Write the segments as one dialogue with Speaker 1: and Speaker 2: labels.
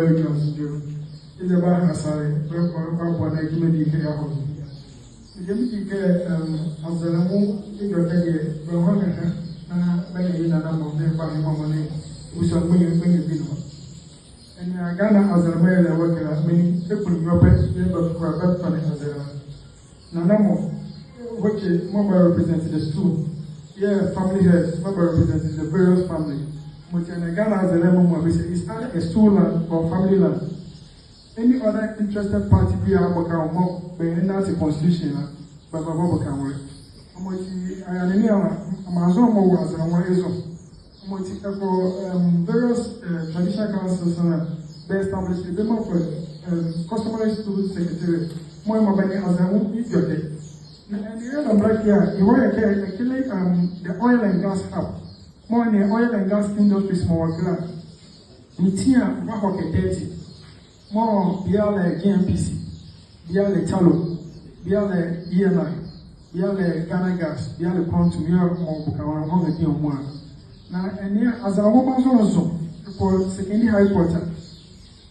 Speaker 1: very considerable. It's about Hasari, one agreement you have. The Yamiki of the Lamu, in your day, Rohana, many in a number of them by money, which are winning people. And Ghana as a mayor worker, many people in your best, but for a best funny as a Nanamo, which is mobile representatives too. Yeah, family heads, mobile representatives, the various family. Which in Ghana as a lemon is either a stool land or family land. Any other interested party be able to more than that's a constitution, but Baba can work. I am in Amazon was and one is for various traditional councils they established the demo for customary school secretary. More mobile as a won't eat your day. And the other black here, you want to actually the oil and gas hub. More in the oil and gas industry, small glass. Mitia, Wahoke 30. More Biale GMPC, Biale Talo, Biale ENI, Biale Ghana Gas, Biale Pond to Mira Mobukawan, Hong Kong one. Now, and here, as a woman's also, for second high quarter,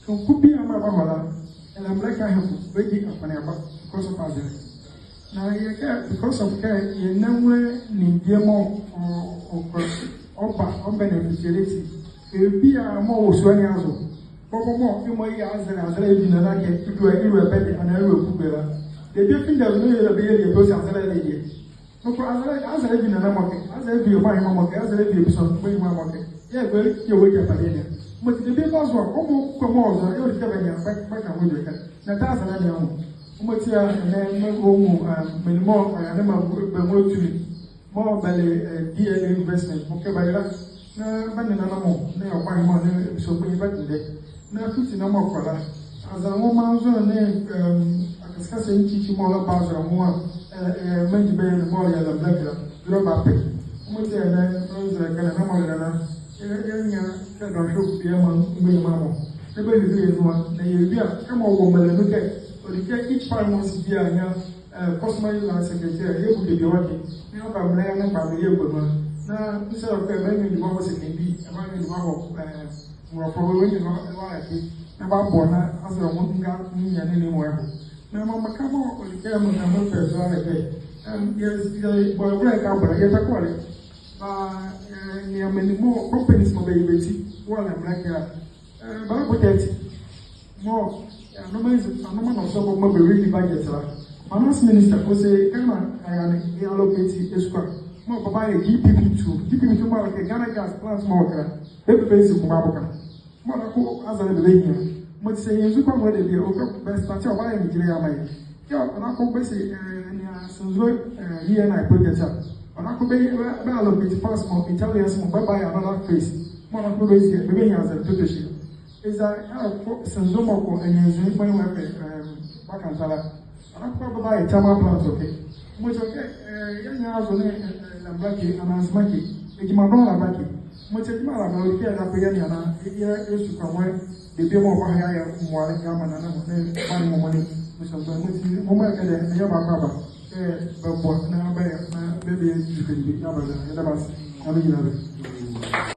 Speaker 1: so could be a Mabahala, and I'm like I have waiting upon because of our now, because of care, you know, Nindiamo or beneficiality, it will be a more Swaniazo. More, you might ask and as I did not get if you are better and I will put better. The difference that we will be a person as I did. No, as I live in a market, as I be a market, as I live in some way market. Yeah, well, you wake up again. But the papers were almost come on, you're coming back and with it. Natas and I know. Mutia and then many more, I am more to me. More by the DLA investment, okay, by that. No, but no more. They are buying money, so we invite them. Now, 50 no more for that. As a woman's name, I discuss and teach you more about the one, many bear more than a black rubber pig. Mutia and then, Rose, I can have more than a don't show the mamma. Nobody do one, they will be a come on woman and look at. But you get each time once a year, customary land secretary, you will be working. You know, I'm laying by the year, but now, instead of maybe the one was a baby, among the one more probably not about born as a woman got me and anywhere. Now, Mamma, come on, the camera and look as well again. And yes, the boy break up, but I get a quality. There are many more companies, my baby, one and black hair. But I put it more. No man of some of really budget. Finance minister was a Ghana, I allocate a square. More by a GPP2, GPP2 like a Ghana gas plant smoker, every place of Maboka. Monaco as a Libanian. But say, you come with the best part of buying Gilead. Yeah, and I go basically here and I put it up. And I could be allocate passport, Italians, by another face. Monaco basically, the as a tutorship. Is that Sanzomoko and using my weapon back and Sala. And I probably buy a Tama plant, okay? Much okay, young house on a Blackie and as Mackie, a Jimabona Blackie. Much of Mala, care that Piana, here is to come away, the Demo Bahia, Mwala Yaman, and money, which was a moment and Yababa, but what now, baby, you can be Yabba, I mean,